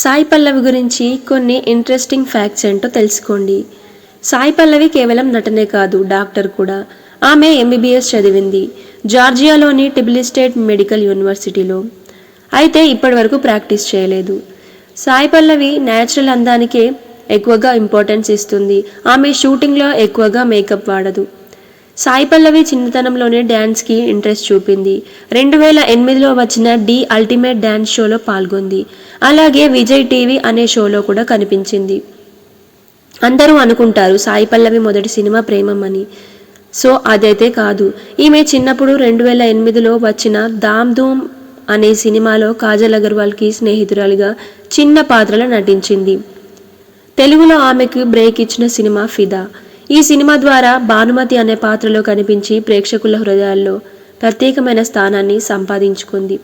సాయి పల్లవి గురించి కొన్ని interesting facts ఏంటో తెలుసుకోండి. సాయి పల్లవి కేవలం నటనే కాదు, డాక్టర్ కూడా. ఆమె ఎంబీబీఎస్ చదివింది జార్జియాలోని టిబ్లీ స్టేట్ మెడికల్ యూనివర్సిటీలో. అయితే ఇప్పటి వరకు ప్రాక్టీస్ చేయలేదు. సాయి పల్లవి న్యాచురల్ అందానికే ఎక్కువగా ఇంపార్టెన్స్ ఇస్తుంది. ఆమె షూటింగ్లో ఎక్కువగా మేకప్ వాడదు. సాయి పల్లవి చిన్నతనంలోనే డ్యాన్స్కి ఇంట్రెస్ట్ చూపింది. 2008లో వచ్చిన డి అల్టిమేట్ డ్యాన్స్ షోలో పాల్గొంది. అలాగే విజయ్ టీవీ అనే షోలో కూడా కనిపించింది. అందరూ అనుకుంటారు సాయి పల్లవి మొదటి సినిమా ప్రేమం అని. సో అదైతే కాదు. ఈమె చిన్నప్పుడు 2008లో వచ్చిన దామ్ ధూమ్ అనే సినిమాలో కాజల్ అగర్వాల్కి స్నేహితురాలిగా చిన్న పాత్రలో నటించింది. తెలుగులో ఆమెకు బ్రేక్ ఇచ్చిన సినిమా ఫిదా. ఈ సినిమా ద్వారా భానుమతి అనే పాత్రలో కనిపించి ప్రేక్షకుల హృదయాల్లో ప్రత్యేకమైన స్థానాన్ని సంపాదించుకుంది.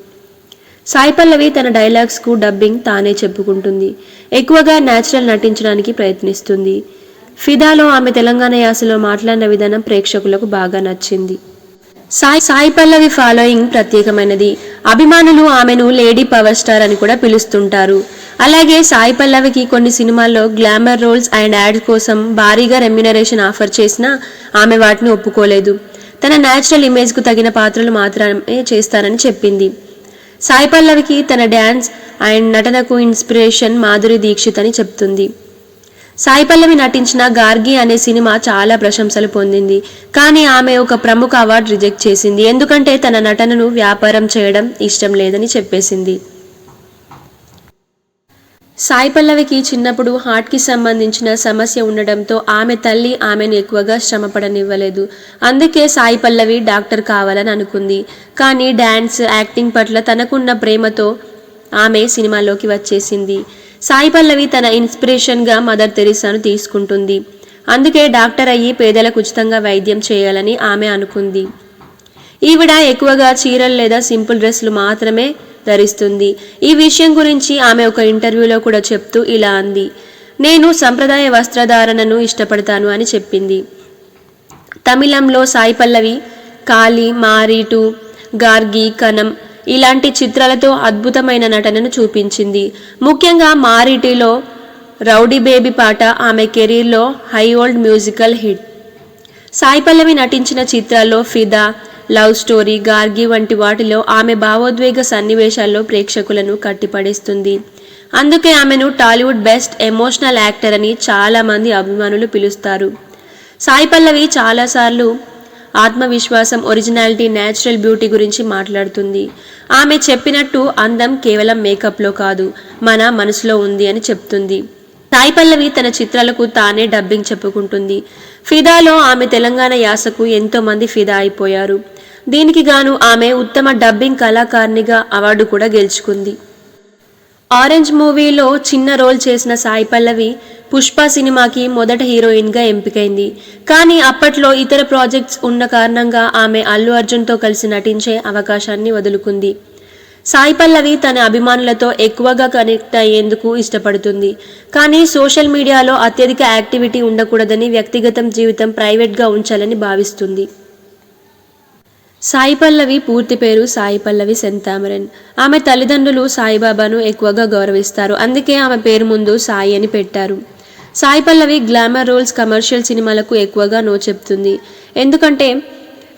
సాయి పల్లవి తన డైలాగ్స్కు డబ్బింగ్ తానే చెప్పుకుంటుంది. ఎక్కువగా న్యాచురల్ నటించడానికి ప్రయత్నిస్తుంది. ఫిదాలో ఆమె తెలంగాణ యాసలో మాట్లాడిన విధానం ప్రేక్షకులకు బాగా నచ్చింది. సాయి పల్లవి ఫాలోయింగ్ ప్రత్యేకమైనది. అభిమానులు ఆమెను లేడీ పవర్ స్టార్ అని కూడా పిలుస్తుంటారు. అలాగే సాయి పల్లవికి కొన్ని సినిమాల్లో గ్లామర్ రోల్స్ అండ్ యాడ్స్ కోసం భారీగా రెమ్యునరేషన్ ఆఫర్ చేసినా ఆమె వాటిని ఒప్పుకోలేదు. తన న్యాచురల్ ఇమేజ్కు తగిన పాత్రలు మాత్రమే చేస్తానని చెప్పింది. సాయి పల్లవికి తన డ్యాన్స్ అండ్ నటనకు ఇన్స్పిరేషన్ మాధురి దీక్షిత్ అని చెప్తుంది. సాయి పల్లవి నటించిన గార్గి అనే సినిమా చాలా ప్రశంసలు పొందింది. కానీ ఆమె ఒక ప్రముఖ అవార్డు రిజెక్ట్ చేసింది. ఎందుకంటే తన నటనను వ్యాపారం చేయడం ఇష్టం లేదని చెప్పేసింది. సాయి పల్లవికి చిన్నప్పుడు హార్ట్కి సంబంధించిన సమస్య ఉండడంతో ఆమె తల్లి ఆమెను ఎక్కువగా శ్రమపడనివ్వలేదు. అందుకే సాయి పల్లవి డాక్టర్ కావాలని అనుకుంది. కానీ డ్యాన్స్, యాక్టింగ్ పట్ల తనకున్న ప్రేమతో ఆమె సినిమాలోకి వచ్చేసింది. సాయి పల్లవి తన ఇన్స్పిరేషన్గా మదర్ తెరీసాను తీసుకుంటుంది. అందుకే డాక్టర్ అయ్యి పేదలకు ఉచితంగా వైద్యం చేయాలని ఆమె అనుకుంది. ఈవిడ ఎక్కువగా చీరలు లేదా సింపుల్ డ్రెస్లు మాత్రమే ధరిస్తుంది. ఈ విషయం గురించి ఆమె ఒక ఇంటర్వ్యూలో కూడా చెప్తూ ఇలా అంది: నేను సంప్రదాయ వస్త్రధారణను ఇష్టపడతాను అని చెప్పింది. తమిళంలో సాయి పల్లవి కాళీ, మారీటు, గార్గి, కనం ఇలాంటి చిత్రాలతో అద్భుతమైన నటనను చూపించింది. ముఖ్యంగా మారీటిలో రౌడీ బేబీ పాట ఆమె కెరీర్లో high old musical hit. Sai Pallavi నటించిన చిత్రాల్లో ఫిదా, లవ్ స్టోరీ, గార్గి వంటి వాటిలో ఆమె భావోద్వేగ సన్నివేశాల్లో ప్రేక్షకులను కట్టిపడేస్తుంది. అందుకే ఆమెను టాలీవుడ్ బెస్ట్ ఎమోషనల్ యాక్టర్ అని చాలామంది అభిమానులు పిలుస్తారు. సాయి పల్లవి చాలాసార్లు ఆత్మవిశ్వాసం, ఒరిజినాలిటీ, న్యాచురల్ బ్యూటీ గురించి మాట్లాడుతుంది. ఆమె చెప్పినట్టు అందం కేవలం మేకప్లో కాదు, మన మనసులో ఉంది అని చెప్తుంది. సాయి పల్లవి తన చిత్రాలకు తానే డబ్బింగ్ చెప్పుకుంటుంది. ఫిదాలో ఆమె తెలంగాణ యాసకు ఎంతో మంది ఫిదా అయిపోయారు. దీనికి గాను ఆమె ఉత్తమ డబ్బింగ్ కళాకారిణిగా అవార్డు కూడా గెలుచుకుంది. ఆరెంజ్ మూవీలో చిన్న రోల్ చేసిన సాయి పల్లవి పుష్ప సినిమాకి మొదట హీరోయిన్గా ఎంపికైంది. కానీ అప్పట్లో ఇతర ప్రాజెక్ట్స్ ఉన్న కారణంగా ఆమె అల్లు అర్జున్తో కలిసి నటించే అవకాశాన్ని వదులుకుంది. సాయి పల్లవి తన అభిమానులతో ఎక్కువగా కనెక్ట్ అయ్యేందుకు ఇష్టపడుతుంది. కానీ సోషల్ మీడియాలో అత్యధిక యాక్టివిటీ ఉండకూడదని, వ్యక్తిగతం జీవితం ప్రైవేట్గా ఉంచాలని భావిస్తుంది. సాయి పల్లవి పూర్తి పేరు సాయి పల్లవి సెంతామరన్. ఆమె తల్లిదండ్రులు సాయిబాబాను ఎక్కువగా గౌరవిస్తారు. అందుకే ఆమె పేరు ముందు సాయి అని పెట్టారు. Sai Pallavi glamour roles, commercial సినిమాలకు ఎక్కువగా నో చెప్తుంది. ఎందుకంటే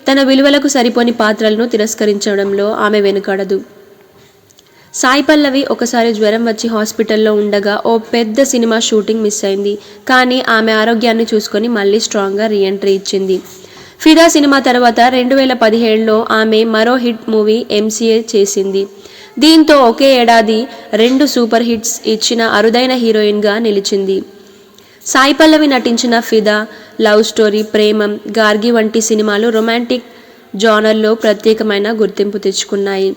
తన విలువలకు సరిపోని పాత్రలను తిరస్కరించడంలో ఆమె వెనుకడదు. సాయి పల్లవి ఒకసారి జ్వరం వచ్చి హాస్పిటల్లో ఉండగా ఓ పెద్ద సినిమా షూటింగ్ మిస్ అయింది. కానీ ఆమె ఆరోగ్యాన్ని చూసుకొని మళ్ళీ స్ట్రాంగ్గా రీఎంట్రీ ఇచ్చింది. ఫిదా సినిమా తర్వాత 2017లో ఆమె మరో హిట్ మూవీ ఎంసీఏ చేసింది. దీంతో ఒకే ఏడాది 2 సూపర్ హిట్స్ ఇచ్చిన అరుదైన హీరోయిన్గా నిలిచింది. సాయి పల్లవి నటించిన ఫిదా, లవ్ స్టోరీ, ప్రేమం, గార్గి వంటి సినిమాలు రొమాంటిక్ జానర్లో ప్రత్యేకమైన గుర్తింపు తెచ్చుకున్నాయి.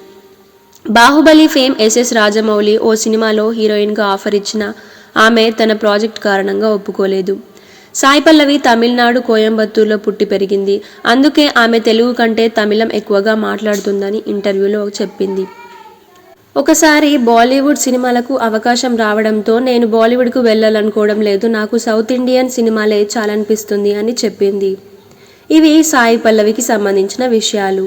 బాహుబలి ఫేమ్ ఎస్ఎస్ రాజమౌళి ఓ సినిమాలో హీరోయిన్గా ఆఫర్ ఇచ్చిన ఆమె తన ప్రాజెక్ట్ కారణంగా ఒప్పుకోలేదు. సాయి పల్లవి తమిళనాడు కోయంబత్తూర్లో పుట్టి పెరిగింది. అందుకే ఆమె తెలుగు కంటే తమిళం ఎక్కువగా మాట్లాడుతుందని ఇంటర్వ్యూలో చెప్పింది. ఒకసారి బాలీవుడ్ సినిమాలకు అవకాశం రావడంతో నేను బాలీవుడ్కు వెళ్ళాలనుకోవడం లేదు, నాకు సౌత్ ఇండియన్ సినిమాలే చాలనిపిస్తుంది అని చెప్పింది. ఇవి సాయి పల్లవికి సంబంధించిన విషయాలు.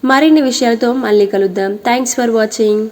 మరిన్ని విషయాలతో మళ్ళీ కలుద్దాం. Thanks for watching.